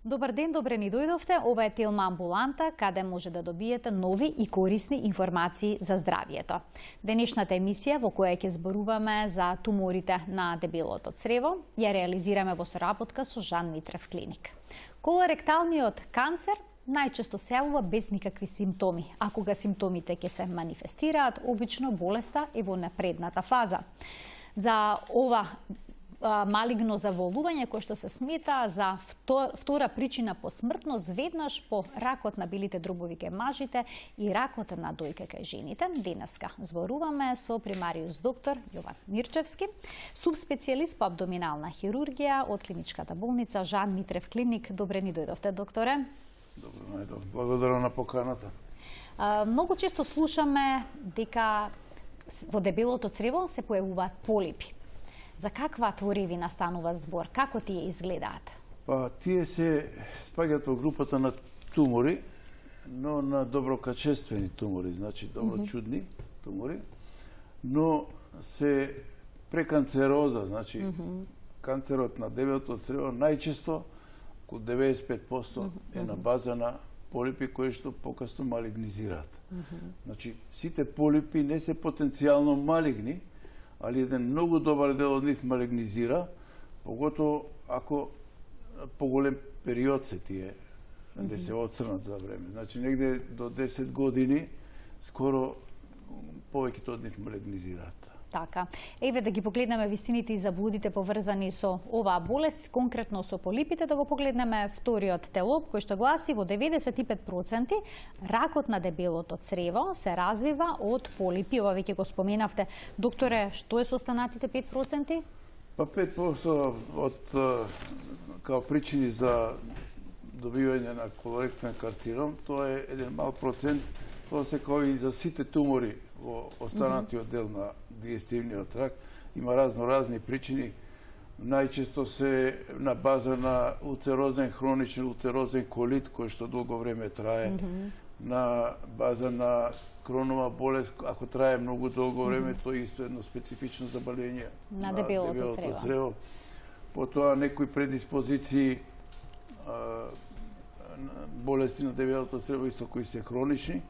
Добар ден, добре ни дојдовте. Ова е Телма амбуланта, каде може да добиете нови и корисни информации за здравието. Денешната емисија во која ќе зборуваме за туморите на дебелото црево, ја реализираме во соработка со Жан Митрев клиник. Колоректалниот канцер најчесто се јавува без никакви симптоми, а кога симптомите ќе се манифестираат, обично болеста е во напредната фаза. За ова малигно заболување кој што се смета за втора причина по смртност веднаш по ракот на белите дробови кај мажите и ракот на дојка кај жените. Денеска зборуваме со примариус доктор Јован Мирчевски, субспецијалист по абдоминална хирургија од клиничката болница Жан Митрев клиник. Добре ни дојдовте, докторе. Добре најдов. Благодарам на поканата. Многу често слушаме дека во дебелото црево се појавуваат полипи. За каква творевина станува збор? Како тие изгледаат? Тие се спаѓаат во групата на тумори, но на доброкачествени тумори, значи доброчудни тумори, но се преканцероза, значи канцерот на дебелото црево најчесто, околу 95% е на база на полипи кои што покасно малигнизираат. Значи, сите полипи не се потенцијално малигни, али еден многу добар дел од нив малигнизира, поготово ако поголем период се тие не се отцрнат за време. Значи негде до 10 години скоро повеќето од нив малигнизираат. Така. Еве да ги погледнеме вистините и заблудите поврзани со оваа болест, конкретно со полипите, да го погледнеме вториот телоп кој што гласи во 95% ракот на дебелото црево се развива од полипи. Ова веќе го споменавте. Докторе, што е со останатите 5%? 5% од као причини за добивање на колоректен карцином, тоа е еден мал процент, тоа се као и за сите тумори во останатиот дел на дигестивниот тракт. Има разни причини. Најчесто се на база на улцерозен, хроничен улцерозен колит, кој што долго време трае, на база на кронова болест, ако трае многу долго време, тоа е исто едно специфично заболење на дебелото црево. Потоа некои предиспозиции, болести на дебелото црево исто кои се хронични,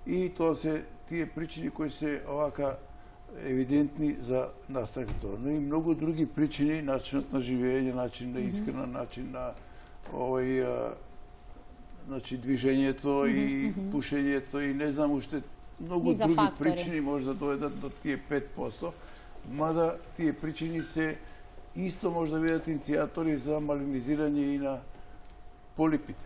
и тоа се тие причини кои се овака евидентни за настанокот. Но и многу други причини, начинот на живење, начин на исхрана, начин на значи движењето и пушењето и не знам уште многу други причини може да доведат до тие 5%, мада тие причини се исто може да бидат иницијатори за малигнизирање и на полипите.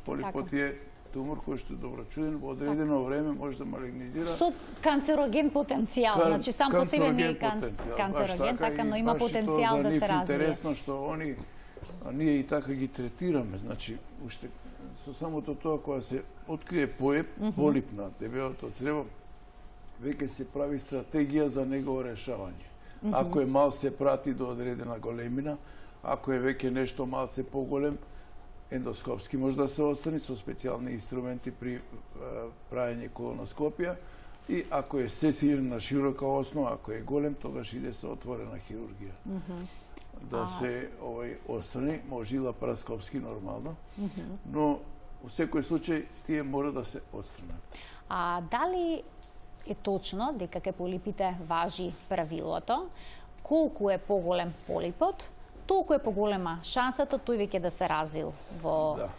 Полипот е тумор кој што е доброчуден, во одредено време може да малигнизира. Со канцероген потенцијал, значи сам по себе не е канцероген, така, но има потенцијал да се развие. Интересно што ние и така ги третираме, значи уште со самото тоа кога се открие полип на дебелото црево, веќе се прави стратегија за негово решавање. Ако е мал се прати до одредена големина, ако е веќе нешто малце поголем, ендоскопски може да се отстрани со специјални инструменти при правење колоноскопија, и ако е сесиран на широка основа, ако е голем, тогаш иде со отворена хирургија. Да се отстрани, може и лапароскопски нормално, но во секој случај тие мора да се отстранат. А дали е точно дека кај полипите важи правилото, колку е поголем полипот, толку е поголема шансата тој веќе да се развил во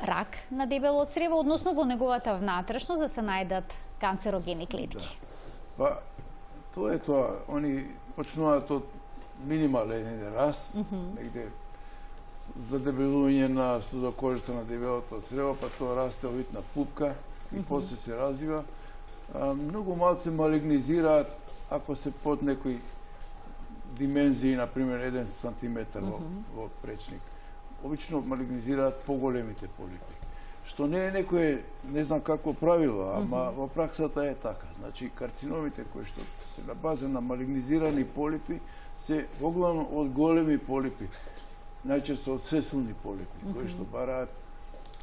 рак на дебело црево, односно во неговата внатрешност да се најдат канцерогени клетки. Тоа е тоа. Они почнуваат од минимален раст, негде задебелување на судокожата на дебелото црево, па тоа расте овид на пупка и после се развива. Многу малце малигнизираат ако се под некои димензии, например, 1 сантиметар во пречник. Обично малигнизираат поголемите полипи. Што не е некое, не знам какво правило, ама во праксата е така. Значи, карциномите кои што се на база на малигнизирани полипи се оглавно од големи полипи, најчесто од сесилни полипи, кои што бараат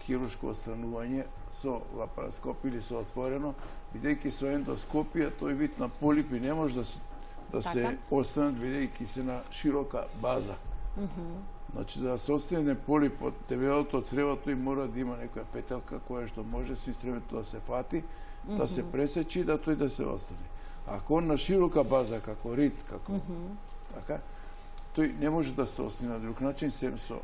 хируршко отстранување со лапароскоп или со отворено, бидејќи со ендоскопија тој вид на полипи не може да се останат, бидејќи се на широка база. Значи, за да се отстрани полип од дебелото црево, тој мора да има некоја петелка која што може со инструментот да се фати, да се пресечи и да тој да се отстрани. Ако он на широка база, како рит, како така, тој не може да се отстрани на друг начин, сем со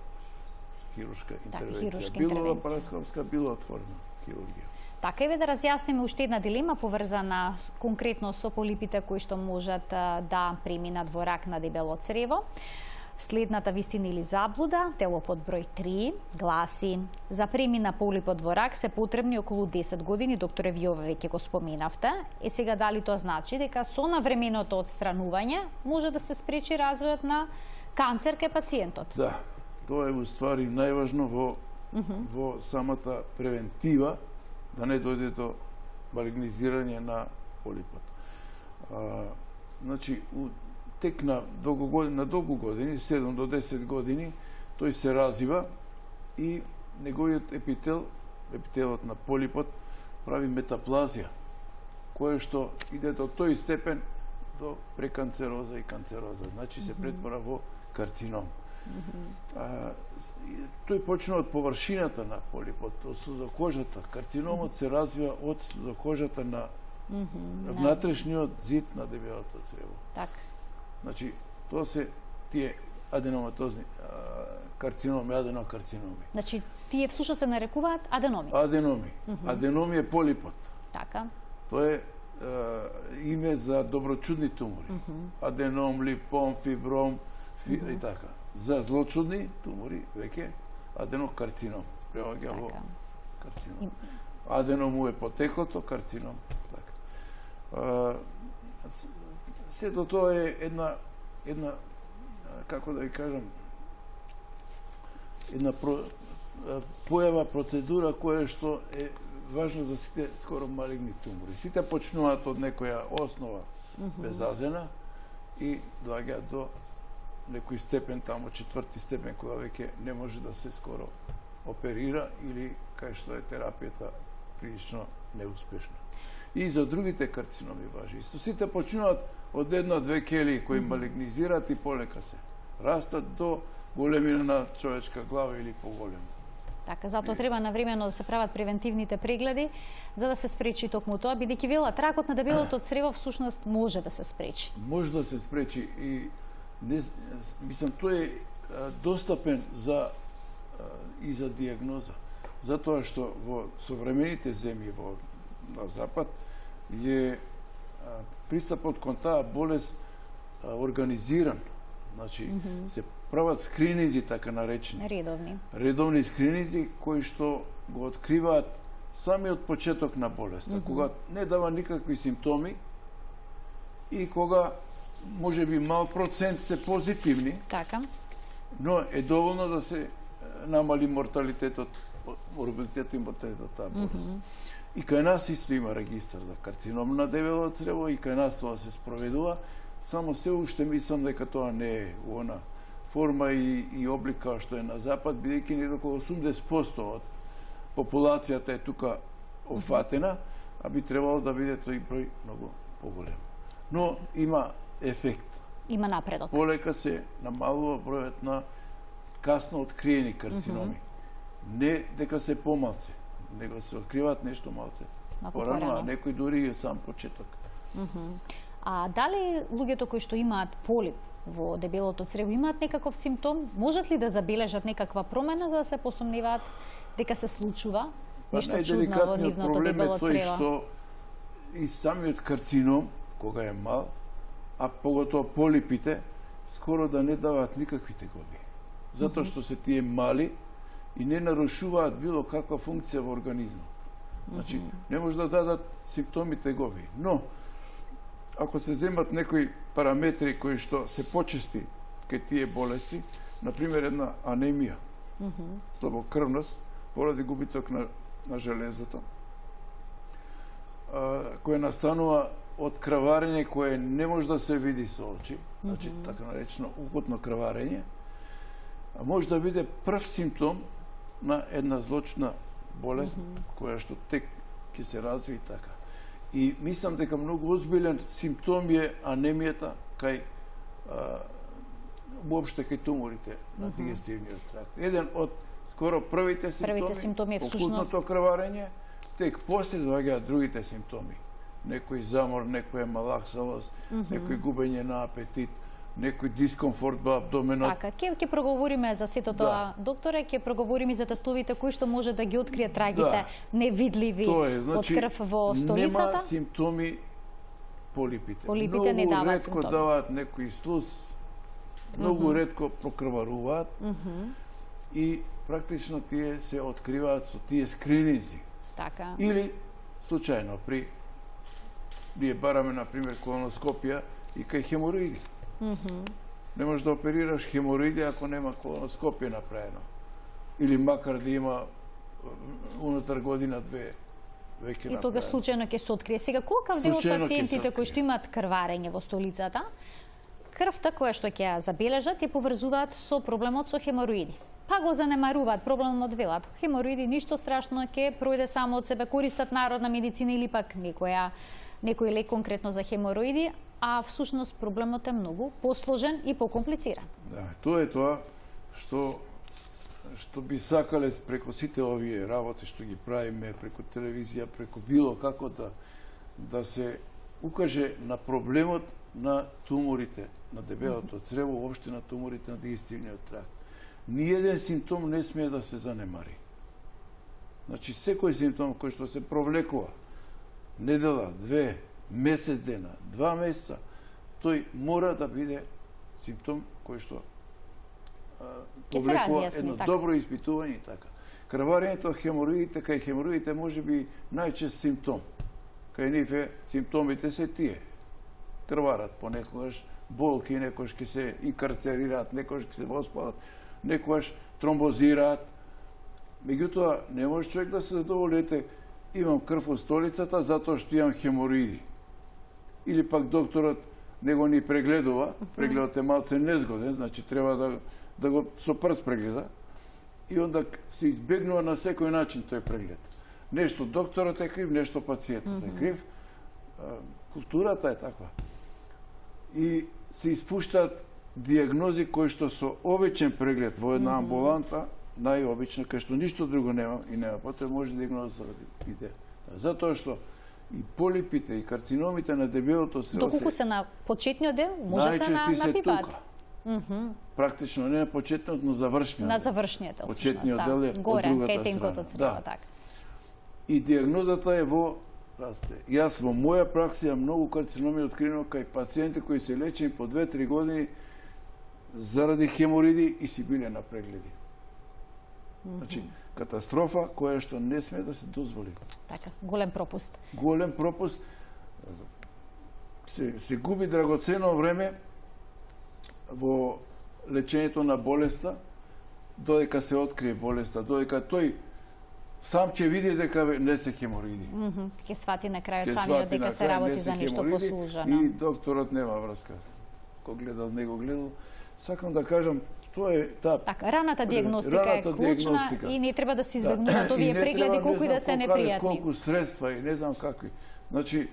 хируршка интервенција. Било лапароскопска, било отворена хирургија. Така еве да разјасниме уште една дилема поврзана конкретно со полипите кои што можат да преминат во рак на дебело црево. Следната вистина или заблуда, тело под број 3, гласи: за премина полипот во рак се потребни околу 10 години, докторе вие веќе го споменавте. Сега дали тоа значи дека со навременото отстранување може да се спречи развојот на канцер кај пациентот? Да, тоа е уствари најважно во самата превентива, да не дојде до малигнизирање на полипот. Значи, тек на долго години, 7 до 10 години, тој се развива и неговиот епителот на полипот прави метаплазија, која што иде до тој степен до преканцероза и канцероза. Значи се претвора во карцином. Тој почна од површината на полипот, од сузокожата. Карциномот се развива од сузокожата на внатрешниот зид на дебелото црево. Така. Значи, тоа се тие аденоматозни карциноми, аденокарциноми. Значи, тие всушност се нарекуваат аденоми? Аденоми. Аденоми е полипот. Така. Тоа е име за доброчудни тумори. Аденом, липом, фибром и така. За злочудни тумори, веќе аденокарцином. Преоѓа во карцином. Аденом е потеклото, карцином. Така. Сето тоа е една како да ви кажам, една појава, процедура која што е важна за сите скоро малигни тумори. Сите почнуваат од некоја основа безазена и доаѓаат до некој степен, тамо 4ти степен, која веќе не може да се скоро оперира или кај што е терапијата прилично неуспешна. И за другите карциноми важи. Исто сите почнуваат од една-две кели кои малигнизираат и полека се растат до големина на човечка глава или поголема. Така, затоа треба навремено да се прават превентивните прегледи за да се спречи токму тоа, бидејќи велат ракот на дебелото црево всушност може да се спречи. Може да се спречи и мислам тој е достапен и за диагноза. Затоа што во современите земји на запад е пристапот кон таа болест организиран. Значи, се прават скринизи, така наречени. Редовни скринизи, кои што го откриваат самиот почеток на болеста, кога не дава никакви симптоми и кога може би мал процент се позитивни, така, но е доволно да се намали морбилитетот и морталитетот таа болест. И кај нас исто има регистар за карцином на дебело црево и кај нас тоа се спроведува, само се уште мислам дека тоа не е у она форма и облика што е на запад, бидејќи некако околу 80% од популацијата е тука офатена, а би требало да биде тој број многу поголем. Но има ефект. Има напредок. Полека се намалува бројот на касно откриени карциноми. Не дека се помалце, него се откриваат нешто малце порано, а некој дури и сам почеток. А дали луѓето кои што имаат полип во дебелото црево имаат некаков симптом? Можат ли да забележат некаква промена за да се посомневаат дека се случува нешто чудно во нивното дебело црево? Најделикатниот проблем е тој што и самиот карцином, кога е мал, а поготово полипите, скоро да не даваат никакви тегоби. Затоа што се тие мали и не нарушуваат било каква функција во организмот. Значи, не може да дадат симптоми тегоби. Но, ако се земат некои параметри кои што се почести кај тие болести, например една анемија, слабокрвност, поради губиток на железото, која настанува од крварење кое не може да се види со очи, значи така наречено укотно крварење, може да биде прв симптом на една злочна болест која што тек ќе се разви така. И мислам дека многу озбилен симптом е анемијата кај уопште кај туморите на дигестивниот тракт. Еден од скоро првите симптоми е всушност окутното крварење, тек после доаѓаат другите симптоми. Некој замор, некоја малаксалост, некој губење на апетит, некој дискомфорт во абдоменот. Така, ќе проговориме за сето тоа, докторе, ќе проговориме за тестовите кои што може да ги открие трагите невидливи од крв во столицата. Нема симптоми полипите. Полипите не даваат симптоми. Многу ретко даваат некој слуз, многу ретко прокрваруваат и практично тие се откриваат со тие скрининзи. Така. Или случајно ние бараме на пример колоноскопија и кај хемороиди. Не можеш да оперираш хемороиди ако нема колоноскопија направено. Или макар да има унутар година-две веќе направено. И тога случајно ќе се открие. Сега, колкав дел од пациентите кои што имаат крварење во столицата, крвта која што ќе ја забележат ја поврзуваат со проблемот со хемороиди. Па го занемаруваат проблемот, велат. Хемороиди ништо страшно, ќе пројде само од себе, користат народна медицина или пак некој лек конкретно за хемороиди, а всушност проблемот е многу посложен и покомплициран. Да, тоа е тоа што би сакале преку сите овие работи што ги правиме, преку телевизија, преку било како да се укаже на проблемот на туморите, на дебелото црево, уопште на туморите на дигестивниот тракт. Ниеден симптом не смее да се занемари. Значи, секој симптом кој што се провлекува недела, две, месец дена, 2 месеца, тој мора да биде симптом кој што повлекува едно добро испитување и така. Крварењето, хемороидите, кај хемороидите може би најчест симптом. Кај нив симптомите се тие. Крварат понекогаш, болки, некојаш ќе се инкарцерираат, некојаш ќе се воспалат, некојаш тромбозираат. Меѓутоа, не може човек да се задоволите, имам крв во столицата затоа што имам хемороиди. Или пак докторот него ни прегледува, прегледот е малце незгоден, значи треба да го со прст прегледа, и онда се избегнува на секој начин тој преглед. Нешто докторот е крив, нешто пациентот е крив. Културата е таква. И се испуштаат диагнози кои што со обичен преглед во една амбуланта, најобична, кај што ништо друго нема и нема потреба, може диагноза да биде. Затоа што и полипите и карциномите на дебелото црево доколку се на почетниот дел, може се напипаат. Практично не на почетниот, но завршниот. На завршниот дел. Почетниот дел е од другата страна. Така. И диагнозата е во расте. Јас во моја пракса многу карциноми открино кај пациенти кои се лечени по 2-3 години заради хемороиди и си биле на прегледи. Значи, катастрофа која што не смее да се дозволи. Така, голем пропуст. Голем пропуст. Се губи драгоцено време во лечењето на болеста, додека се открие болеста, додека тој сам ќе види дека не се хемороиди. Ќе свати на крајот самиот дека се работи за нешто послужено. И докторот нема врска. Кој гледал, не го гледал. Сакам да кажам, тоа е таа... Така, раната диагностика е клучна и не треба да се избегнуваат овие прегледи колку и да се непријатни. Колку средства и не знам какви. Значи,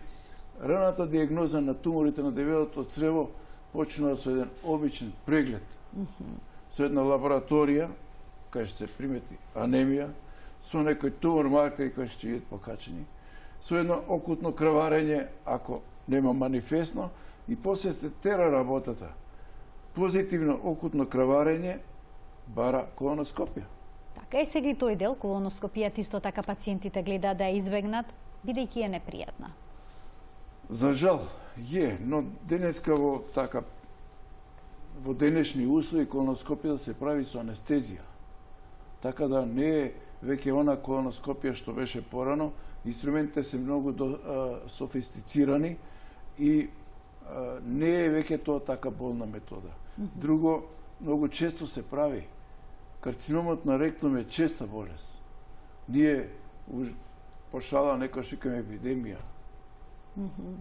раната диагноза на туморите на дебелото црево почнува со еден обичен преглед. Со една лабораторија, кај што се примети анемија, со некој тумор маркери кои што ќе бидат покачени, со едно окутно крварење, ако нема манифестно, и после се тера работата. Позитивно окутно крварење бара колоноскопија. Така е сега и тој дел, колоноскопијата исто така пациентите гледаат да ја избегнат, бидејќи е непријатна. За жал е, но денеска во денешни услови колоноскопија се прави со анестезија. Така да не е веќе она колоноскопија што беше порано, инструментите се многу софистицирани и не е веќе тоа така болна метода. Друго, многу често се прави. Карциномот на ректум е честа болест. Ние пошала некој викаме епидемија.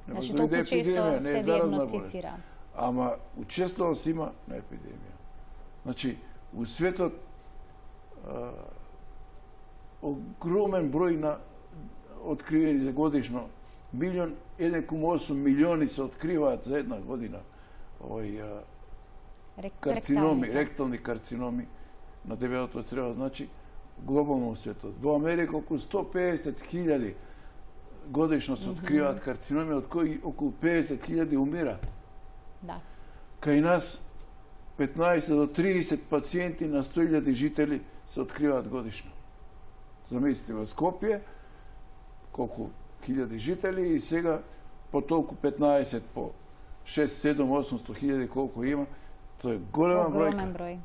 Значи толку често се диагностицира. Ама учествувано има на епидемија. Значи, у светот огромен број на откривени за годишно 1,8 милиони се откриваат за една година карциноми, ректални карциноми на дебелото црево, значи глобално у светот. Во Америка околу 150.000 годишно се откриваат карциноми, од кои околу 50.000 умираат. Да. Кај нас 15 до 30 пациенти на 100.000 жители се откриваат годишно. Замислите во Скопје, колку хиляди жители и сега по толку 15 по 6, 7, 800 хиляди колку има, тоа е голема бројка. Огромен број.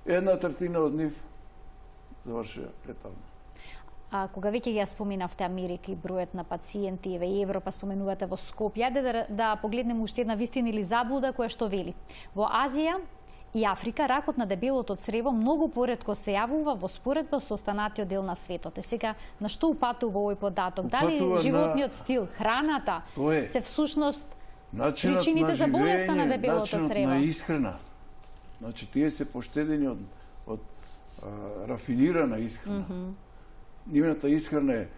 1/3 од нив завршува летално. А кога веќе ја споминавте Америка и бројот на пациенти, еве и Европа споменувате во Скопје, ајде да погледнеме уште една вистина или заблуда која што вели. Во Азија и Африка ракот на дебелото црево многу поретко се јавува во споредба со останатиот дел на светот. Сега на што упатува овој податок? Дали животниот стил, храната се всушност причините за болеста на дебелото црево? Начинот на исхрана. Значи тие се поштедени од рафинирана исхрана. Нивната исхрана е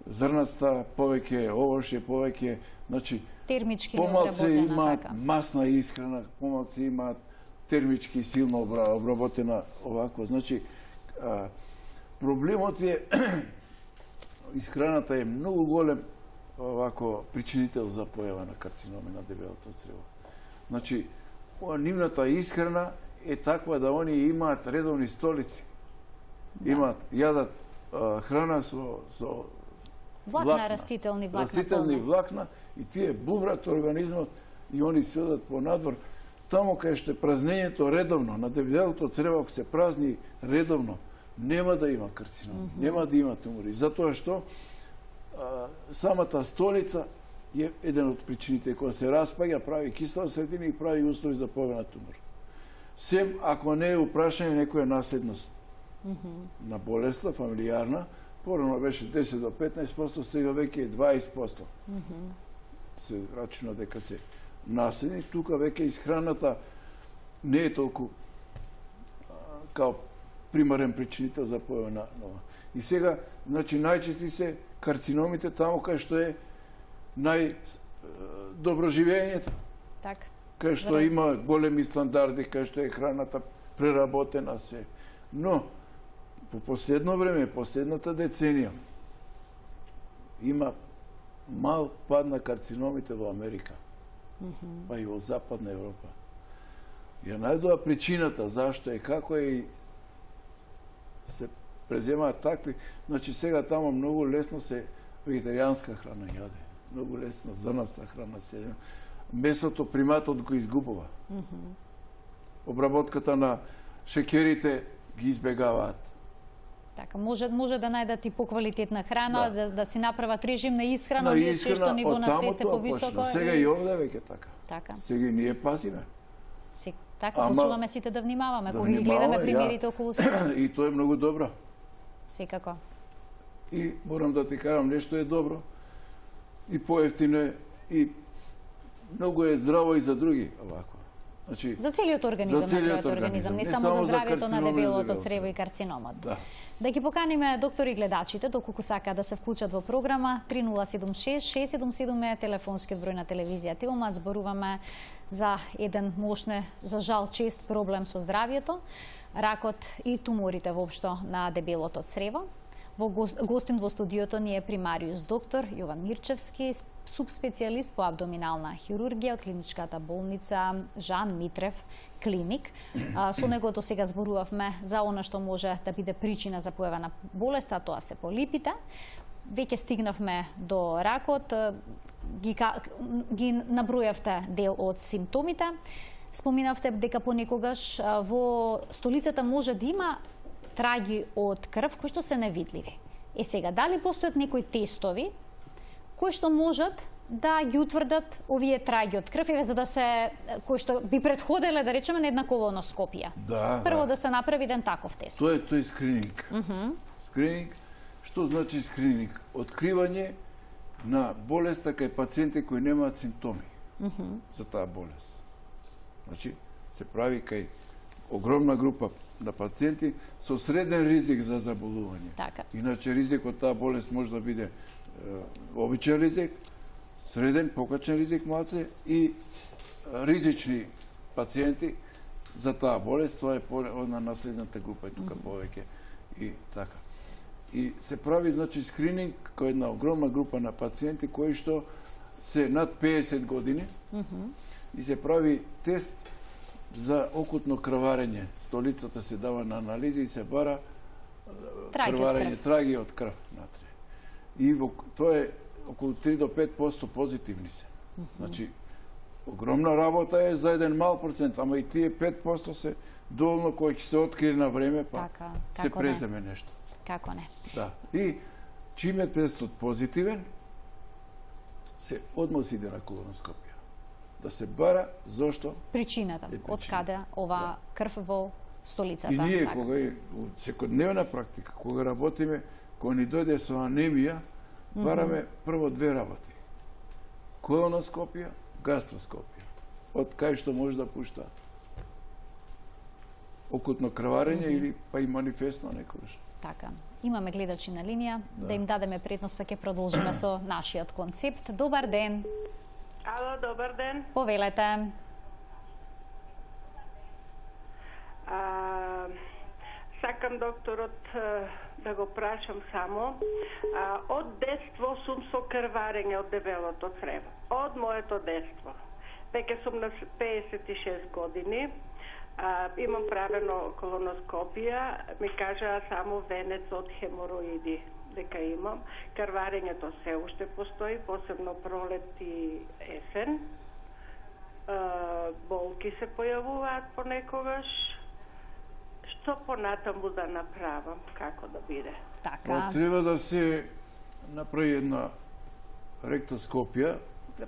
зрнаста, повеќе овошје, повеќе, значи термички помалце имаат така. масна исхрана, помалце имаат термички силно обработена овако. Значи проблемот е исхраната е многу голем овако причинител за појава на карциноми на дебелото црево. Значи нивната исхрана е таква да они имаат редовни столици. Имаат јадат храна со влакна, растителни влакна и тие бубрат организмот и они се одат по надвор. Тамо кај што е празнењето редовно, на дебелото црево ако се празни редовно, нема да има карцином, нема да има тумори. Затоа што самата столица е еден од причините која се распаѓа, прави кисела средина и прави услови за појава на тумор. Сем ако не е упрашање некоја наследност на болеста, фамилијарна, порано беше 10 до 15%, сега веќе е 20%. Се рачуна дека се наследни, тука веќе исхраната не е толку као примарен причинител за појава на нова. И сега, значи, најчести се карциномите тамо кај што е најдобро живењето. Так. Кај што има големи стандарди, кај што е храната преработена се. Но, по последно време, последната деценија, има мал пад на карциномите во Америка, па и во Западна Европа. Ја најдоа причината зашто е, како е и се преземаат такви, значи сега тамо многу лесно се вегетаријанска храна јаде, многу лесно зрнаста храна се. Месото приматот го изгубува. Обработката на шеќерите ги избегаваат. Така, може да најдат и поквалитетна храна, да си направат режим на исхрана, вие што ниво на свест е повисоко. Сега и овде веќе така. Сега и ние пазиме. Така, почуваме сите да внимаваме, кога ги гледаме примерите околу себе. И тоа е многу добро. Секако. И морам да ти кажам, нешто е добро, и поевтино е, и многу е здраво и за други, овако. Значи, за целиот организам, не само за здравието на дебелото црево и карциномот. Да ги поканиме доктори гледачите, доколку сакаат да се вклучат во програма, 3076-677 е телефонскиот број на телевизија Тилма. Зборуваме за еден мошне, за жал, чест проблем со здравието, ракот и туморите воопшто на дебелото црево. Гостин во студиото ни е примариус доктор Јован Мирчевски, субспецијалист по абдоминална хирургија од клиничката болница Жан Митрев клиник. Со него до сега зборувавме за она што може да биде причина за појава на болеста, тоа се полипите. Веќе стигнавме до ракот, ги набројавте дел од симптомите. Споминавте дека понекогаш во столицата може да има траги од крв кои што се невидливи. Сега, дали постојат некои тестови кои што можат да ги утврдат овие траги од крв, за да се, кои што би предходеле, да речеме, на една колоноскопија? Прво да се направи еден таков тест. Тоа е скрининг. Скрининг, што значи скрининг? Откривање на болеста кај пациенти кои немаат симптоми за таа болест. Значи, се прави кај огромна група на пациенти со среден ризик за заболување. Така. Иначе ризикот таа болест може да биде обичен ризик, среден, покачен ризик малце и ризични пациенти за таа болест, тоа е на наследната група и тука повеќе и така. И се прави, значи, скрининг кој една огромна група на пациенти кои што се над 50 години и се прави тест за окутно крварење. Столицата се дава на анализи и се бара крварење, траги од крв натре. И тоа е околу 3 до 5% позитивни се. Значи, огромна работа е за еден мал процент, ама и тие 5% се доволно кои ќе се открие на време, па се преземе нешто. Како не? Да. И чим е тестот позитивен, се одма се иде на колоноскопија. Да се бара зошто причината, од каде ова крв во столицата. И ние кога е секојдневна практика, кога работиме, кога ни дојде со анемија, бараме прво две работи. Колоноскопија, гастроскопија. Од кај што може да пушта окутно крварење или па и манифестно некогаш. Така. Имаме гледачи на линија, да им дадеме предност, па ќе продолжиме со нашиот концепт. Добар ден. Ало, добар ден. Повелете. Сакам докторот да го прашам само. Од детство сум со крварење од дебелото црево. Од моето детство. Веќе сум на 56 години. Имам правено колоноскопија, ми кажаа само венец од хемороиди дека имам. Крварењето се уште постои, посебно пролет и есен. Болки се појавуваат понекогаш. Што понатаму да направам, како да биде? Така. Треба да се направи една ректоскопија,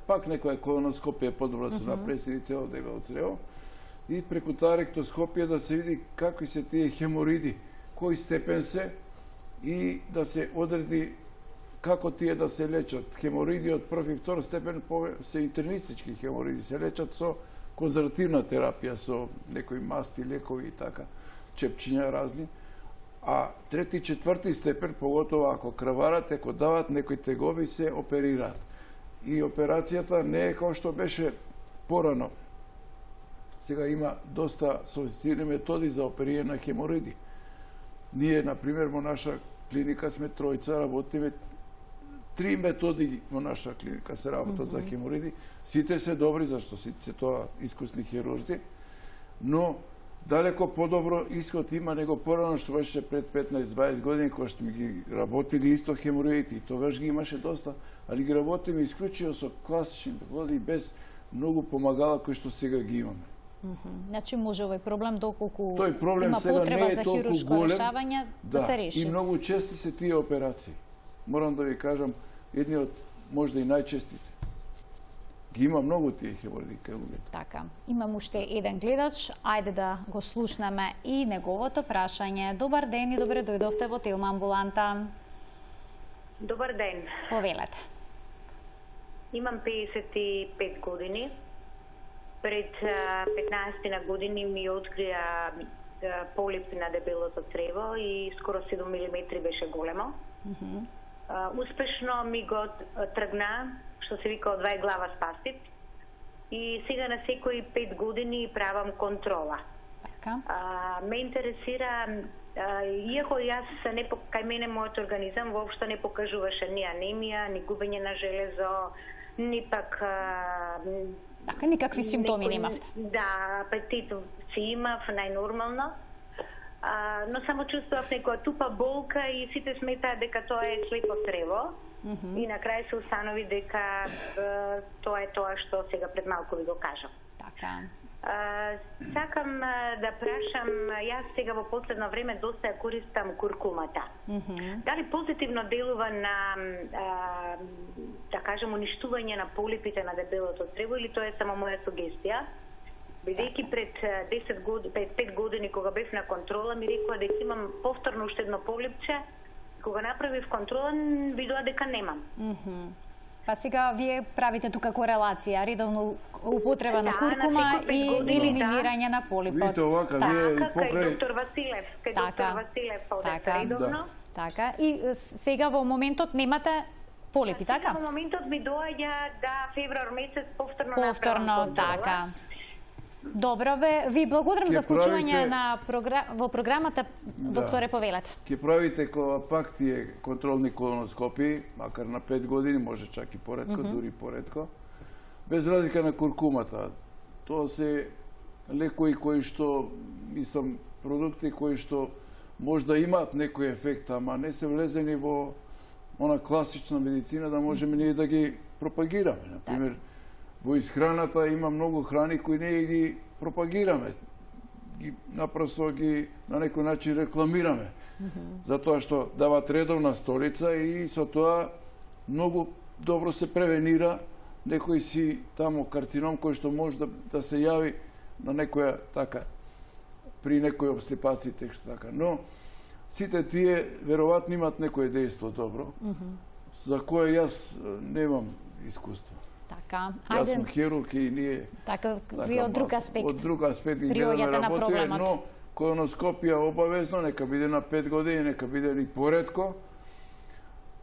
пак некоја колоноскопија подобро да се направи цело дебело црево, и преку таа ректоскопија да се види какви се тие хемориди, кој степен се, и да се одреди како тие да се лечат. Хемориди од прв и втор степен се интернистички хемориди, се лечат со конзервативна терапија, со некои масти, лекови и така, чепчиња разни. А трети и четврти степен, поготово ако крварат, ако дават некои тегоби, се оперираат. И операцијата не е како што беше порано. Сега има доста софистицирани методи за оперирање на хемориди. Ние, например, во наша клиника сме тројца, работиме 3 методи во наша клиника се работат за хемориди. Сите се добри, зашто сите се тоа искусни хирурзи, но далеко подобро исход има него порано што беше пред 15-20 години, кога што ми ги работили исто хемороидите, и тогаш ги имаше доста, али ги работиме исклучиво со класични методи, без многу помагала кои што сега ги имаме. Значи може овој проблем доколку тој проблем има сега потреба не е за толку хируршко голем, решавање, да се реши. И многу чести се тие операции. Морам да ви кажам, едни од можда и најчестите. Ги има многу тие хемороиди кај луѓето. Така. Имам уште еден гледач, ајде да го слушнеме и неговото прашање. Добар ден и добре дојдовте во Телма амбуланта. Добар ден. Повелете. Имам 55 години. Пред 15 години ми открија полип на дебелото црево и скоро 7 мм беше големо. Успешно ми го тргна, што се вика од 2 глава спасит. И сега на секои 5 години правам контрола. Така. Ме интересира, иако јас кај мене мојот организам воопшто не покажуваше ни анемија, ни губење на железо, ни пак така, никакви симптоми немавте? Да, апетит си имав најнормално, но само чувствував некоја тупа болка и сите сметаат дека тоа е слепо црево. И на крај се установи дека тоа е тоа што сега пред малку ви го кажам. Така. Сакам да прашам, јас сега во последно време доста ја користам куркумата. Дали позитивно делува на, да кажем, уништување на полипите на дебелото црево или тоа е само моја сугестија? Бидејќи пред 5 години кога бев на контрола ми рекоа дека имам повторно уште едно полипче, кога направив контрола видоа дека немам. Па сега вие правите тука корелација, редовно употреба на куркума и елиминирање на полипот. Видите овака, вие и покрај доктор Василев, доктор Василев одете редовно. Така, и сега во моментот немате полипи, така? Во моментот ми доаѓа февруар месец повторно така. Добро, ви благодарам за вклучување во програмата, докторе, повелете. Ќе правите пак тие контролни колоноскопии, макар на 5 години, може чак и поредко, дури поредко, без разлика на куркумата. Тоа се лекови кои што, мислам, продукти кои што може да имаат некој ефект, ама не се влезени во она класична медицина да можеме ние да ги пропагираме. Например, во исхраната има многу храни кои ние ги пропагираме. Напросто ги на некој начин рекламираме. Затоа што дават редовна столица и со тоа многу добро се превенира некој си тамо карцином кој што може да се јави на некоја така при некој обстипација така. Но сите тие веројатно имаат некое дејство добро, за кое јас немам искуство. Така, јас сум хирург и ние... Така, ви од друг аспект. Од друг аспект ги гледаме работиме, но колоноскопија обавезно, нека биде на 5 години, нека биде и поредко.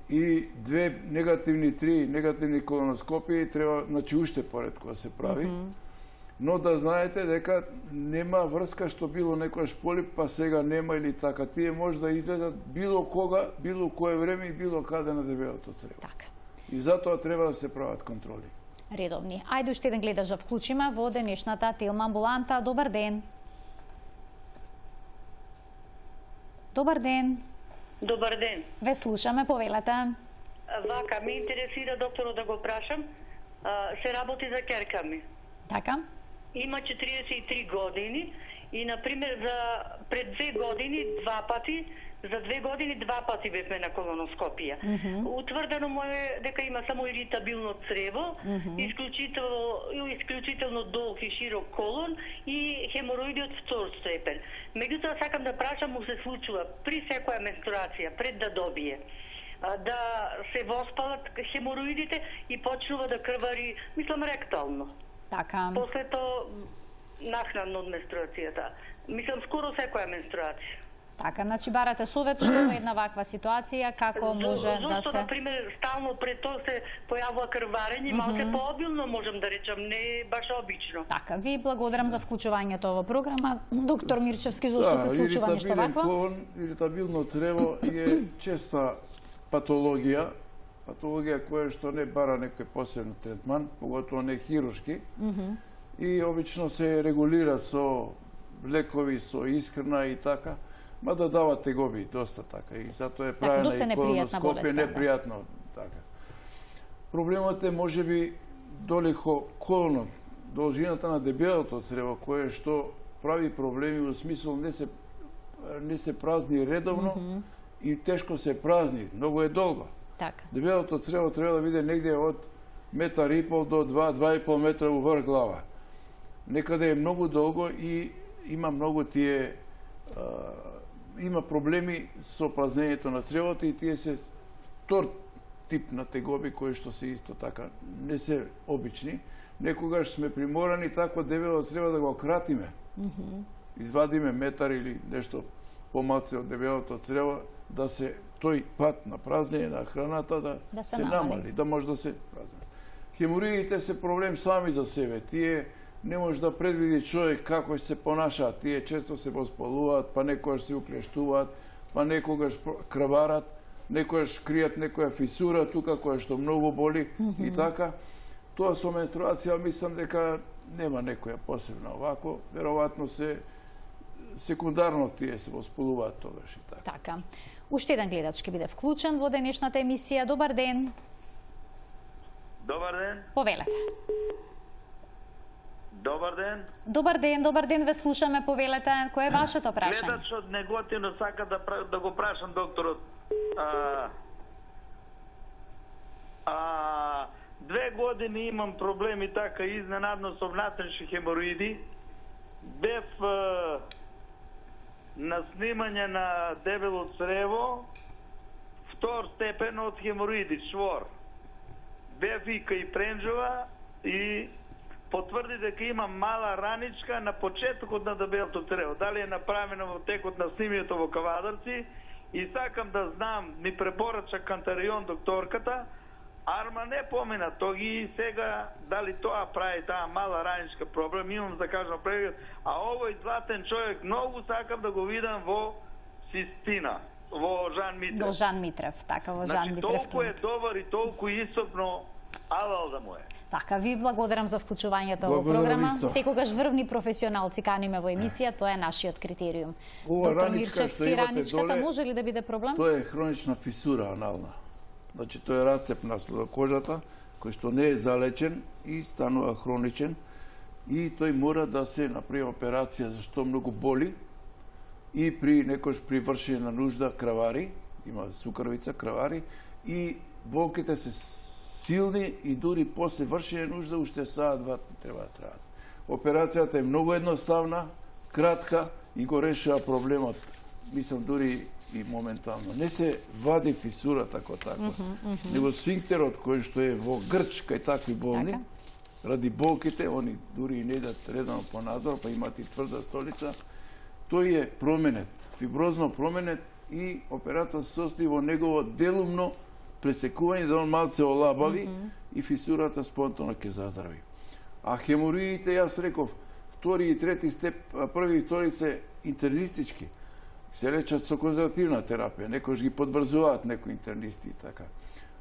И 2 негативни, 3 негативни колоноскопии треба, значи уште поредко да се прави. Но да знаете дека нема врска што било некојаш полип, па сега нема или така. Тие може да излезат било кога, било кое време и било каде на дебелото црево. Така. И затоа треба да се прават контроли. Редовни. Ајде уште еден гледаш да вклучиме во денешната телеамбуланта. Добар ден. Добар ден. Добар ден. Ве слушаме, повелете. Вака, ме интересира докторот да го прашам. Се работи за ќерка ми. Така. Има 43 години и, например, пред 2 години 2 пати, за 2 години 2 пати бевме на колоноскопија. Утврдено му е дека има само иритабилно црево, исклучително долг и широк колон и хемороиди од втор степен. Меѓутоа, сакам да прашам, му се случува при секоја менструација, пред да добие, да се воспалат хемороидите и почнува да крвари, мислам, ректално. Така. После тоа нахранно од менструацијата. Мислам, скоро секоја менструација. Така, значи барате совет што во една ваква ситуација, како може да се... Зошто, например, стално пред тоа се појавува крварење, малку пообилно, можам да речам, не баш обично. Така, ви благодарам за вклучувањето во програма. Доктор Мирчевски, зошто се случува нешто вакво? Иритабилно црево е честа патологија која што не бара некој посебен третман, поготово не хируршки, и обично се регулира со лекови, со исхрана и така, ма да дава тегоби доста така, и затоа е правена и колоноскопија, непријатно така. Проблемот е можеби долихо колонот, должината на дебелото црево, кое што прави проблеми во смисол не се празни редовно и тешко се празни, многу е долго. Така. Дебелото црево треба да биде негде од 1,5 метар до 2,5 метра уврх глава. Некаде е многу долго и има многу тие има проблеми со празнењето на цревото и тие се втор тип на тегоби кои што се исто така не се обични. Некогаш сме приморани тако дебело црево да го кратиме. Извадиме метар или нешто помалце од дебелото црево, да се тој пат на празнење на храната да се намали, да може да се празне. Хемороидите се проблем сами за себе. Тие не може да предвиди човек како ќе се понашаат. Тие често се воспалуваат, па некогаш се уклештуваат, па некогаш крварат, некогаш кријат некоја фисура тука која што многу боли и така. Тоа со менструација мислам дека нема некоја посебна овако, веројатно се секундарно тие се воспалуваат тогаш и така. Така. Уште еден гледач ќе биде вклучен во денешната емисија. Добар ден. Добар ден. Повелете. Добар ден. Добар ден, ве слушаме, повелете. Кој е вашето прашање? Гледач од Неготино сака да го прашам докторот. 2 години имам проблеми така изненадно со внатрешни хемороиди. Бев на снимање на дебело црево, втор степен од хемороиди, швор. Бев и кај Пренџова и потврди дека има мала раничка на почетокот на дебелото црево. Дали е направено во текот на снимињето во Кавадарци, и сакам да знам, ми препорача Кантарион докторката, Арма не помина, то ги сега, дали тоа прави таа мала раничка проблем, имам да кажам преглед, а овој златен човек многу сакам да го видам во Систина, во Жан Митрев. Во Жан Митрев, така, во Жан Митрев. Толку е добар и толку истопно, алал да му е. Така, ви благодарам за вклучувањето во програма. Секогаш врвни професионалци каниме во емисија, тоа е нашиот критериум. Доктор Мирчевски, раничката може ли да биде проблем? Тоа е хронична фисура анална. Значи, тоа е расцеп на кожата, кој што не е залечен и станува хроничен и тој мора да се направи операција зашто многу боли и при некош при вршење на нужда кравари, има сукрвица, кравари и болките се силни и дури после вршење нужда уште саат-два треба да траат. Операцијата е многу едноставна, кратка и го решава проблемот, мислам дури и моментално. Не се вади фисурата како таква, него сфинктерот кој што е во грч кај такви болни, ради болките, они дури и не идат редовно по надзор, па имат и тврда столица, тој е променет, фиброзно променет и операцијата се состои во негово делумно пресекување, да он малце олабави и фисурата спонтано ќе заздрави. А хемороидите, јас реков, втори и трети степ, први и втори се интернистички, се лечат со конзервативна терапија, некојаш ги подврзуваат некои интернисти и така.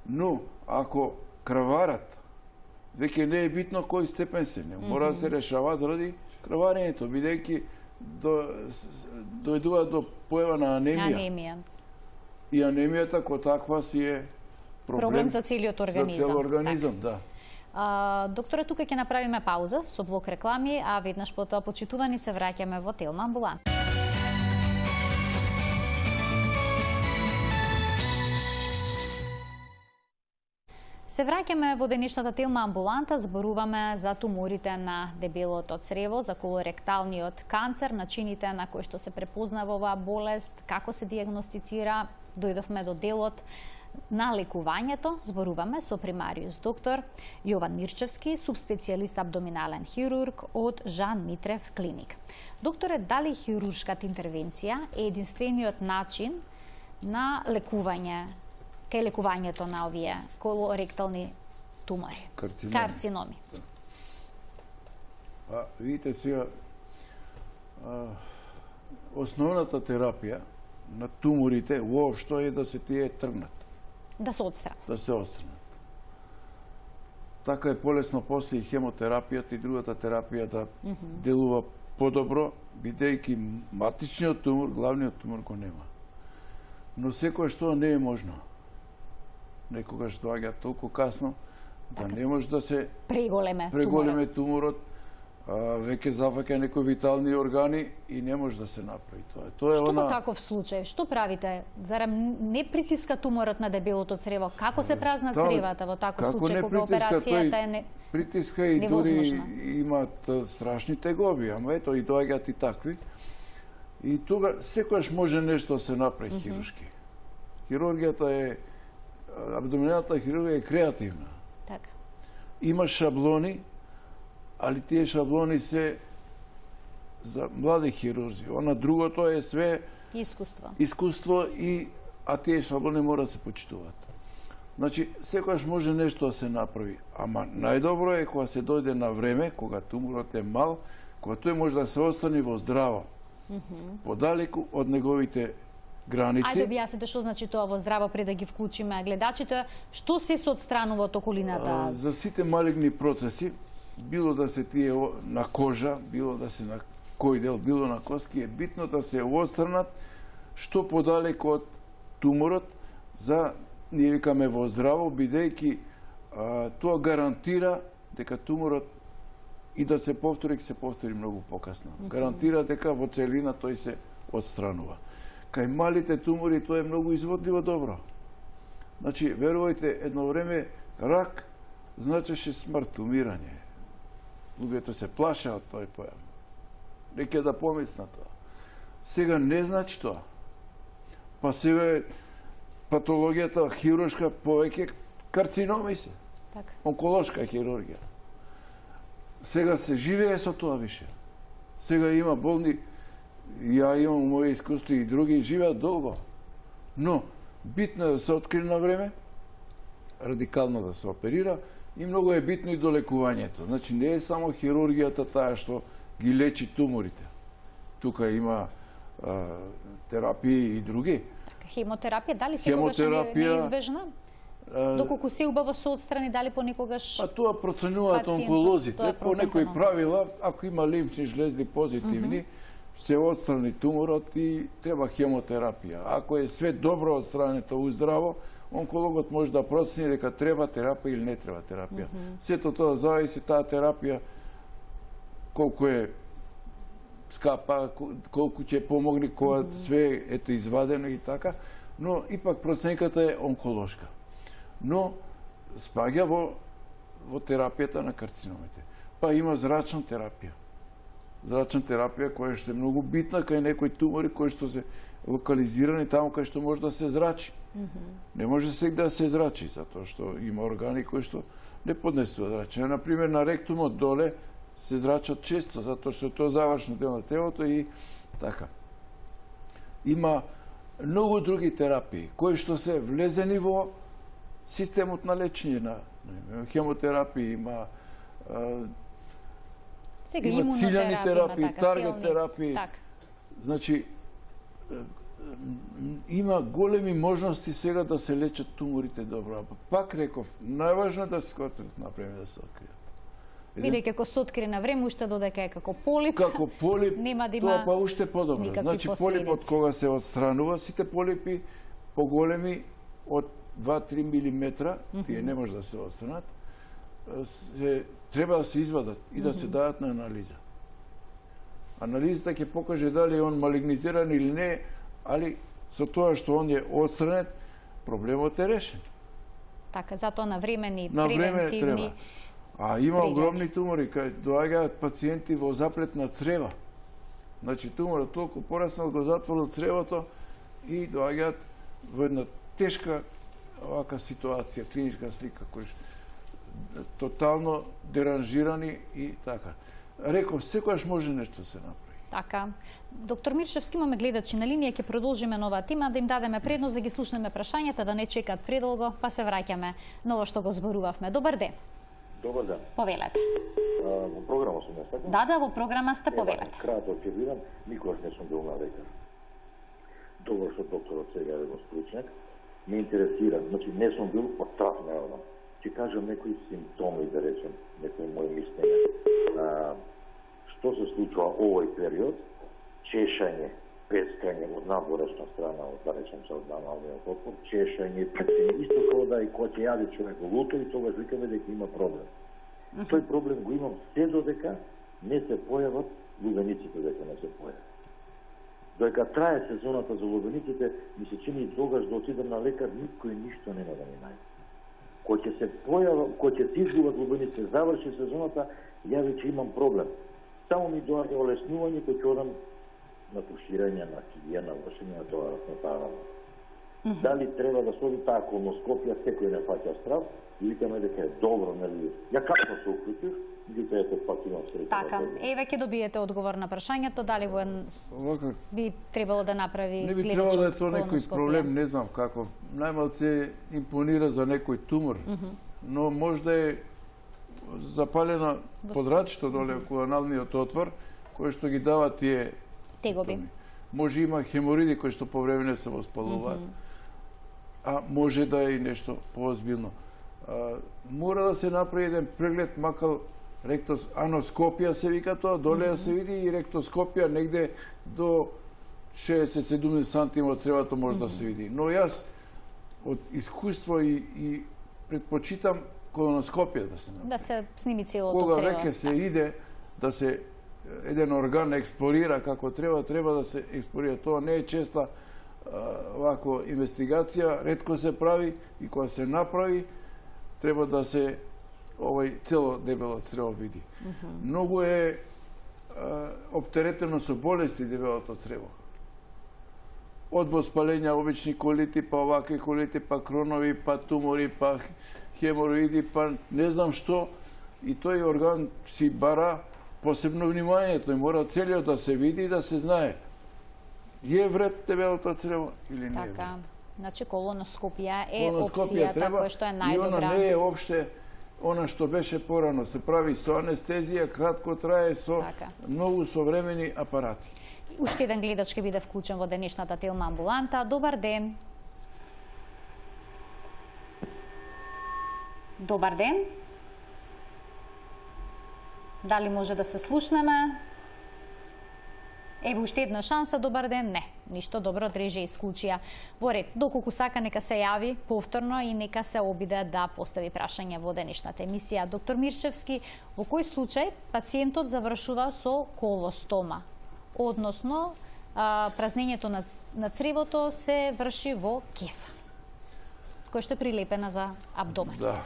Но, ако краварат, веќе не е битно кој степен се, не мора да се решава заради краварењето, бидејќи дојдува до појава на анемија. И анемијата кој таква си е проблем за целиот организам. За цел организам, да. Докторе, тука ќе направиме пауза со блок реклами, а веднаш потоа, почитувани, се враќаме во Телма амбуланта. Се враќаме во денешната Телма амбуланта, зборуваме за туморите на дебелото црево, за колоректалниот канцер, начините на кои што се препознава оваа болест, како се диагностицира, дојдовме до делот на лекувањето, зборуваме со примариус доктор Јован Мирчевски, субспецијалист абдоминален хирург од Жан Митрев клиник. Докторе, дали хируршката интервенција е единствениот начин на лекување, кај лекувањето на овие колоректални тумори, карциноми? Видите сега, основната терапија на туморите воопшто е да се тие тргнат. Да се отстранат. Да се отстранат. Така е полесно после и хемотерапијата и другата терапија да делува подобро, бидејќи матичниот тумор, главниот тумор го нема. Но секој што не е можно. Некогаш доаѓа толку касно да не може да се преголеме туморот, веќе зафаќа некои витални органи и не може да се направи тоа. Што во таков случај? Што правите? Зарем не притиска туморот на дебелото црево? Како се празна цревата во таков случај кога операцијата е притиска и дури имаат страшни тегоби, ама ето и доаѓаат и такви. И тога секојаш може нешто да се направи хируршки. Хирургијата е, абдоминалната хирургија е креативна. Така. Има шаблони, али тие шаблони се за млади хирурзи. Она другото е све искуство а тие шаблони мора да се почитуваат. Значи, секојаш може нешто да се направи, ама најдобро е кога се дојде на време, кога туморот е мал, кога тој може да се остане во здраво, подалеку од неговите граници. Ајде објасните што значи тоа во здраво пред да ги вклучиме гледачите, што се отстранува од околината? За сите малигни процеси, било да се тие на кожа, било да се на кој дел, било на коски, е битно да се отстранат што подалеку од туморот, за ние викаме во здраво, бидејќи тоа гарантира дека туморот и да се повтори, ќе се повтори многу покасно. Гарантира дека во целина тој се отстранува. Кај малите тумори тоа е многу изводливо добро. Значи, верувајте, едно време рак значеше смрт, умирање. Луѓето се плашеа од тој појав. Неќе да помисна тоа. Сега не значи тоа. Па сега е патологијата хируршка повеќе карциноми се. Така. Онколошка хирургија. Сега се живее со тоа више. Сега има болни, ја имам моје искуство и други живеат долго. Но битно е да се откри на време, радикално да се оперира и многу е битно и долекувањето. Значи не е само хирургијата таа што ги лечи туморите. Тука има терапии и други. Хемотерапија, дали секогаш е неизбежна? Доколку се убаво се отстрани, дали понекогаш... Па тоа проценуваат онколозите. По некои правила, ако има лимфни жлезди позитивни, се отстрани туморот и треба хемотерапија. Ако е све добро отстрането уздраво, онкологот може да процени дека треба терапија или не треба терапија. Сето тоа зависи таа терапија колку е скапа, колку ќе помогне кога све ете извадено и така, но ипак проценката е онколошка. Но спаѓа во терапијата на карциномите. Па има зрачна терапија. Зрачна терапија која што е многу битна кај некои тумори кои што се локализирани таму кај што може да се зрачи. Не може сега да се зрачи, затоа што има органи кои што не поднесуваат зрачење. Например, на ректумот доле се зрачат често, затоа што тоа е завршно дел на целото и така. Има многу други терапии кои што се влезени во системот на лечење, на хемотерапија, има циљани терапии, таргет терапии. Значи, има големи можности сега да се лечат туморите добро. Пак реков, најважно е да се откријат на време, да се откријат. Бидејќи ако се откри на време, уште додека е како полип, нема да има тоа па уште подобро. Значи, полипот кога се отстранува, сите полипи поголеми од 2-3 милиметра, тие не може да се отстранат, треба да се извадат и да се дадат на анализа. Анализата ќе покаже дали е он малигнизиран или не, али со тоа што он е отстранет, проблемот е решен. Така, затоа навремени превентивни... А има огромни тумори, кај доаѓаат пациенти во заплет на црева. Значи, туморот толку пораснал, го затворил цревото и доаѓаат во една тешка овака ситуација, клиничка слика, кој тотално деранжирани и така. Реков, секојаш може нешто се направи. Така. Доктор Миршевски, имаме гледачи на линија, ќе продолжиме нова тема, да им дадеме предност да ги слушнеме прашањата, да не чекаат предолго, па се враќаме на ова што го зборувавме. Добар ден. Добар ден. Повелете. Во програма сум јас, така? Да, во програма сте, повелете. Кратко ќе бидам, никогаш не сум бил на лекар. Добро што докторот сега е во стручњак. Ме интересира, значи не сум бил од страх на одам. Ќе кажам некои симптоми, да речем, некои мои мислења. Што се случува овој период? Чешање, пескање од надворешна страна, да речем се од аналниот отвор, чешање, пескање, исто како да и кога ќе јаде човек луто и тогаш викаме дека има проблем. Тој проблем го имам се додека не се појават лубениците, дека не се појават. Додека трае сезоната за лубениците, ми се чини тогаш да отидам на лекар, никој ништо нема да ми најде. Кога ќе се појава, кога ќе се изгубат лубениците, заврши сезоната, ја веќе имам проблем. Само ми доаѓа олеснување кој ќе одам на туширање, на хигиена, вршење на тоа размотавање. Дали треба да се оди таа колоноскопија, секој не фаќа страв, и викаме дека е добро, нели? Ја како се уклучив, меѓутоа ете пак имам среќа. Така, еве ќе добиете одговор на прашањето, дали би требало да направи гледачот. Не би требало да е тоа некој проблем, не знам како. Најмалце импонира за некој тумор, но може да е запалена подрачето доле околу аналниот отвор, кој што ги дава тие тегоби. Може има хемориди кои што по време не се воспалуваат. А може да е и нешто поозбилно. Мора да се направи еден преглед, макар аноскопија се вика тоа, доле да се види и ректоскопија негде до 60-70 см од цревото може да се види. Но јас од искуство и предпочитам колоноскопија да се направи. Да се сними целото црево. Кога веќе се иде да се еден орган експлорира како треба да се експлорира. Тоа не е честа вако инвестигација, ретко се прави и кога се направи, треба да се цело дебело црево види. Многу е оптеретено со болести дебелото црево. Од воспалења, обични колити, па овакви колити, па кронови, па тумори, па хемороиди, па не знам што. И тој орган си бара посебно внимание, тој мора целиот да се види и да се знае е вред дебелото црево или не е вред. Значи колоноскопија е Колоноскопија опцијата која што е и најдобра. она не е опште она што беше порано. Се прави со анестезија, кратко трае со многу современи апарати. Уште еден гледач ќе биде вклучен во денешната телма амбуланта. Добар ден. Добар ден. Дали може да се слушнеме? Ево уште една шанса, добар ден. Не, ништо, добро, дреже исклучија. Во ред, доколку сака нека се јави повторно и нека се обиде да постави прашање во денешната емисија. Доктор Мирчевски, во кој случај пациентот завршува со колостома? Односно, празнењето на цревото се врши во кеса, која што е прилепена за абдомен. Да.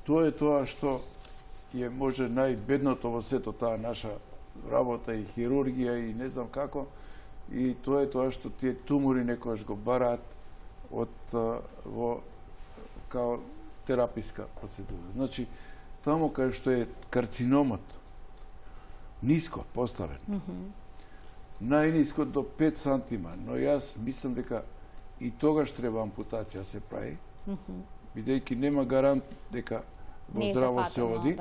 Тоа е тоа што е може најбедното во сето таа наша работа и хирургија и не знам како. И тоа е тоа што тие тумори некојаш го бараат во као тераписка процедура. Значи, таму кај што е карциномот ниско поставен, најниско до 5 сантима, но јас мислам дека и тогаш треба ампутација се прави, бидејќи нема гарант дека во здраво се оди.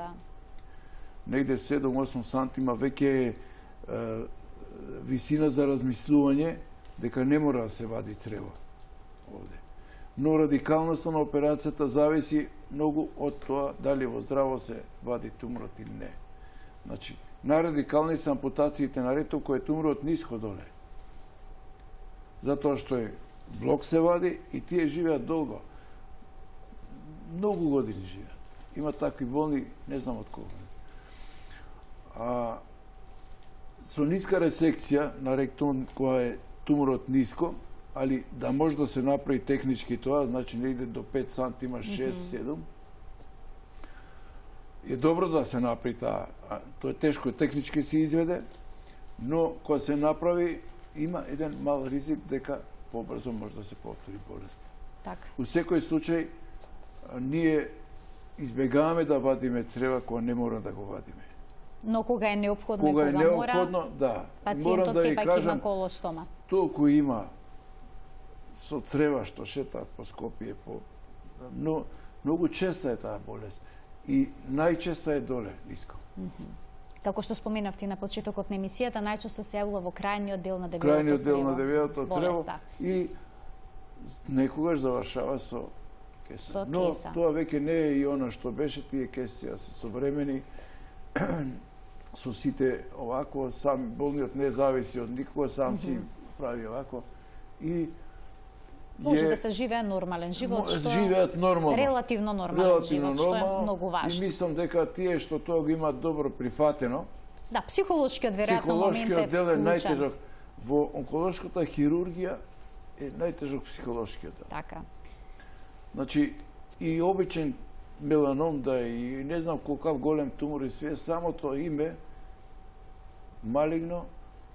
Негде 7-8 сантима веќе е висина за размислување дека не мора да се вади црево овде. Но радикалноста на операцијата зависи многу од тоа дали во здраво се вади туморот или не. Значи, најрадикални се ампутациите на ретов кој е туморот ниско доле. Затоа што е блок се вади и тие живеат долго. Многу години живеат. Има такви болни, не знам од кога. Со ниска ресекција на ректон, која е туморот ниско, али да може да се направи технички тоа, значи негде до 5 сантима, 6-7, е добро да се направи таа. Тоа е тешко, технички се изведе, но кога се направи, има еден мал ризик дека побрзо може да се повтори болест. Така. У секој случај, ние избегаваме да вадиме црева кога не мора да го вадиме. Но кога е неопходно кога и кога мора, да. пациентот да сепак кажам, има колостома. Толку има со црева што шетаат по Скопје, но многу честа е таа болест и најчеста е доле, ниско. Како што споменавте на почетокот на емисијата, најчесто се јавува во крајниот дел на дебелото црево. Крајниот дел на дебелото црево и некогаш завршава со кеса. Но тоа веќе не е и она што беше, тие кеси се современи, со сите овако, сам болниот не зависи од никого, сам си прави овако и може да се живее нормален живот, што живеат нормално. Релативно нормален живот, што е многу важно. И мислам дека тие што тоа го имаат добро прифатено. Да, психолошкиот веројатно момент е дел е најтежок. Во онколошката хирургија е најтежок психолошкиот дел. Така. Значи и обичен меланом да е, и не знам колкав голем тумор и све, самото име малигно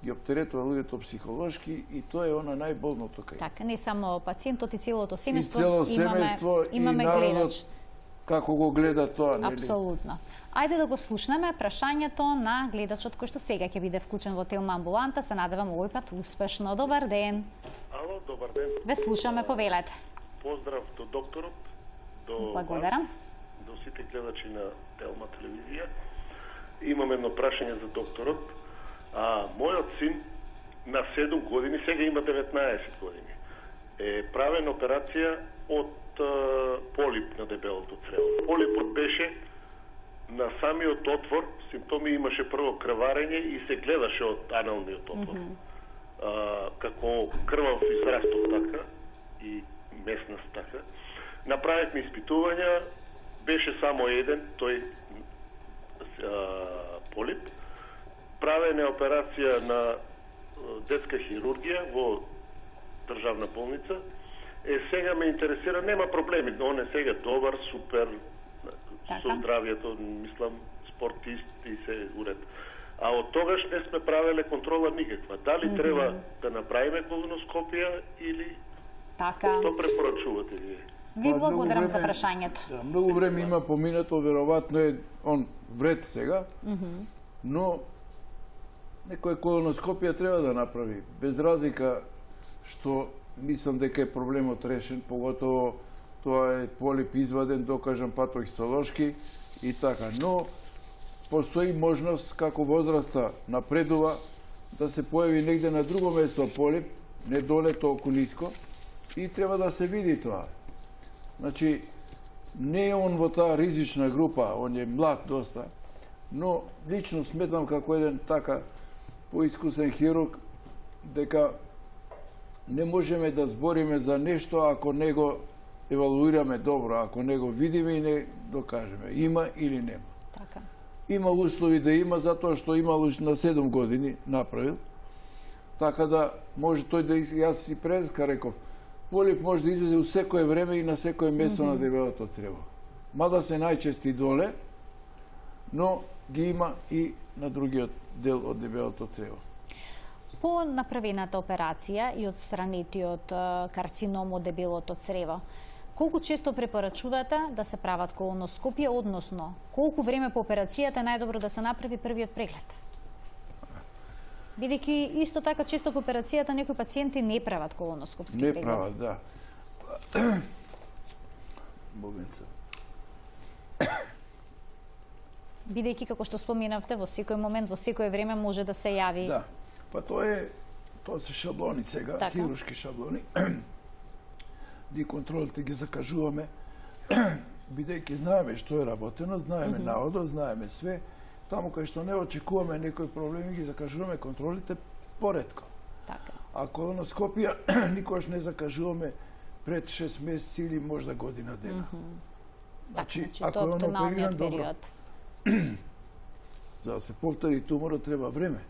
ги оптеретува луѓето психолошки и тоа е она најболното кај. Така, не само пациентот и целото семејство, и цело семејство имаме и народот, гледач. Како го гледа тоа, нели? Апсолутно. Ајде да го слушнеме прашањето на гледачот кој што сега ќе биде вклучен во телма амбуланта. Се надевам овој пат успешно. Добар ден. Ало, добар ден. Ве слушаме, повелете. Поздрав до докторот, до Благодарам. До сите гледачи на Телма телевизија. Имам едно прашање за докторот. Мојот син на 7 години, сега има 19 години, е правен операција од полип на дебелото црево. Полипот беше на самиот отвор, симптоми имаше прво крварење и се гледаше од аналниот отвор. Како крвав израсток така и месност така. Направивме испитувања, беше само еден, тој полип. Правена е операција на детска хирургија во државна болница. Сега ме интересира, нема проблеми, он е сега добар, супер, со здравието, мислам, спортист и се уред. А од тогаш не сме правеле контрола никаква. Дали треба да направиме колоноскопија или што препорачувате вие? Ви благодарам за прашањето. Да, многу време има поминато, веројатно е он вред сега, но некоја колоноскопија треба да направи, без разлика што мислам дека е проблемот решен, поготово тоа е полип изваден, докажан патохистолошки и така. Но постои можност како возраста напредува да се појави негде на друго место полип, не доле толку ниско, и треба да се види тоа. Значи, не е он во таа ризична група, он е млад доста, но лично сметам како еден така поискусен хирург дека не можеме да збориме за нешто ако не го евалуираме добро, ако не го видиме и не докажеме има или нема. Така. Има услови да има затоа што имало на 7 години направил, така да може тој да јас си преска реков, полип може да излезе у секое време и на секое место на дебелото црево. Мада се најчести доле, но ги има и на другиот дел од дебелото црево. По направената операција и отстранетиот карцином од дебелото црево, колку често препорачувате да се прават колоноскопија, односно колку време по операцијата е најдобро да се направи првиот преглед? Бидејќи исто така често по операцијата некои пациенти не прават колоноскопски преглед. Не прават, да. Моментца. Бидејќи, како што споменавте, во секој момент, во секое време може да се јави. Да. Па тоа се шаблони сега, така. Хируршки шаблони. Ние контролите ги закажуваме, бидејќи знаеме што е работено, знаеме наодот, знаеме све. Таму кај што не очекуваме некои проблеми, ги закажуваме контролите поредко. Така. А колоноскопија никош не закажуваме пред 6 месеци или можда година дена. Значи, ако е опериран добро, за да се повтори туморот треба време.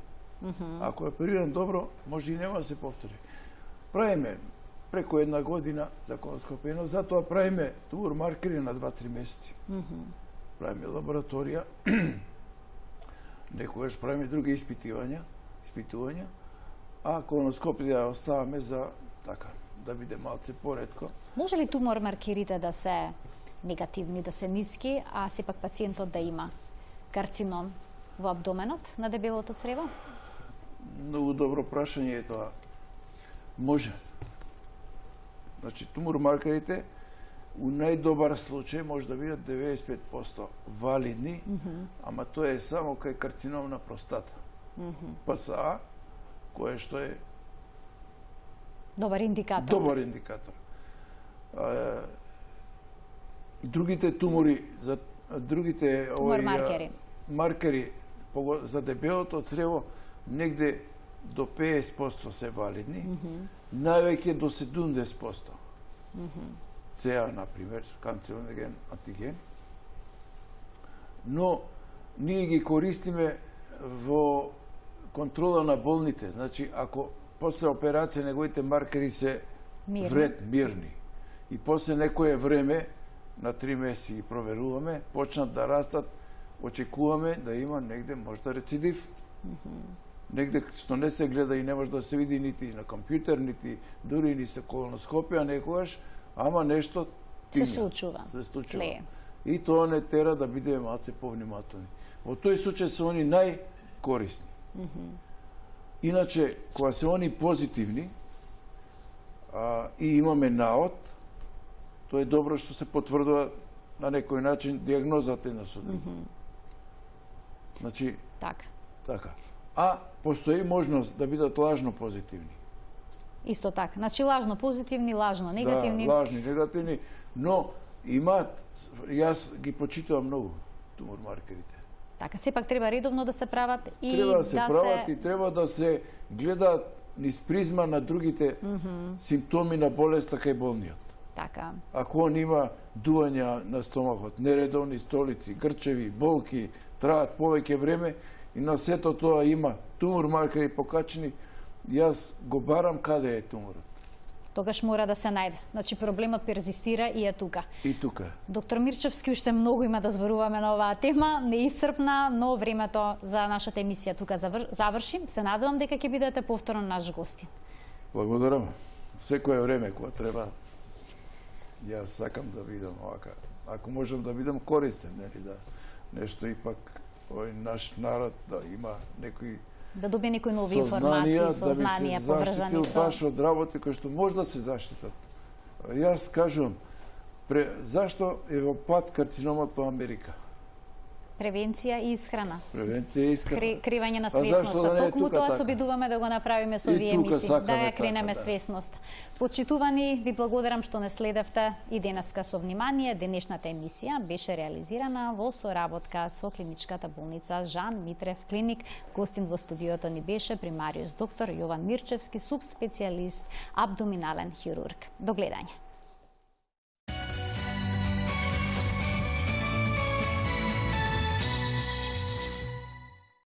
Ако е опериран добро, може и нема да се повтори. Правиме преку една година за колоноскопија, но затоа правиме тумор маркери на 2-3 месеци. Правиме лабораторија, некогаш правиме други испитувања, а колоноскопија оставаме за така, да биде малце поредко. Може ли тумор маркерите да се негативни, да се ниски, а сепак пациентот да има карцином во абдоменот на дебелото црево? Многу добро прашање е тоа. Може. Значи, тумор маркерите у најдобар случај може да бидат 95% валидни, ама тоа е само кај карцином на простата. ПСА, кое што е добар индикатор. Добар индикатор. Другите тумори, за другите маркери за дебелото црево негде до 50% се валидни, највеќе до 70%. ЦА, например, канцероген, антиген. Но ние ги користиме во контрола на болните. Значи, ако после операција неговите маркери се мирни и после некое време, на 3 месеци ги проверуваме, почнат да растат, очекуваме да има негде можда рецидив. Негде што не се гледа и не може да се види нити на компјутер, нити дури ни се колоноскопија некогаш, ама нешто се случува. И тоа не тера да бидеме малце повнимателни. Во тој случај се они најкорисни. Иначе, кога се они позитивни и имаме наод, тоа е добро што се потврдува на некој начин диагнозата на судби. Значи, така. А постои можност да бидат лажно позитивни. Исто така. Значи лажно позитивни, лажно негативни. Да, лажни, негативни, но имаат, јас ги почитувам многу тумор маркерите. Така, сепак треба редовно да се прават и треба да се прават и треба да се гледаат низ призма на другите симптоми на болеста кај болниот. Така. Ако он има дувања на стомахот, нередовни столици, грчеви, болки, траат повеќе време и на сето тоа има тумор маркери покачени, јас го барам каде е туморот. Тогаш мора да се најде. Значи проблемот перзистира и е тука. И тука. Доктор Мирчевски, уште многу има да зборуваме на оваа тема, неисцрпна, но времето за нашата емисија тука заврши. Се надевам дека ќе бидете повторно наш гостин. Благодарам. Секое време кога треба. Јас сакам да бидам овака. Ако можам да бидам користен, нели, да нешто ипак овој наш народ да има некои Да добие некои нови информации, сознанија, поврзани да би се заштитил баш од работи кои што може да се заштитат. Јас кажувам, зашто е во пат карциномот во Америка? Превенција и исхрана. Превенција и исхрана. Кривање на свесноста. Токму тоа се обидуваме да го направиме со овие емисии, да ја кренеме свесност. Почитувани, ви благодарам што не следевте и денеска со внимание. Денешната емисија беше реализирана во соработка со клиничката болница Жан Митрев Клиник. Гостин во студиото ни беше примариус доктор Јован Мирчевски, субспецијалист, абдоминален хирург. До гледање.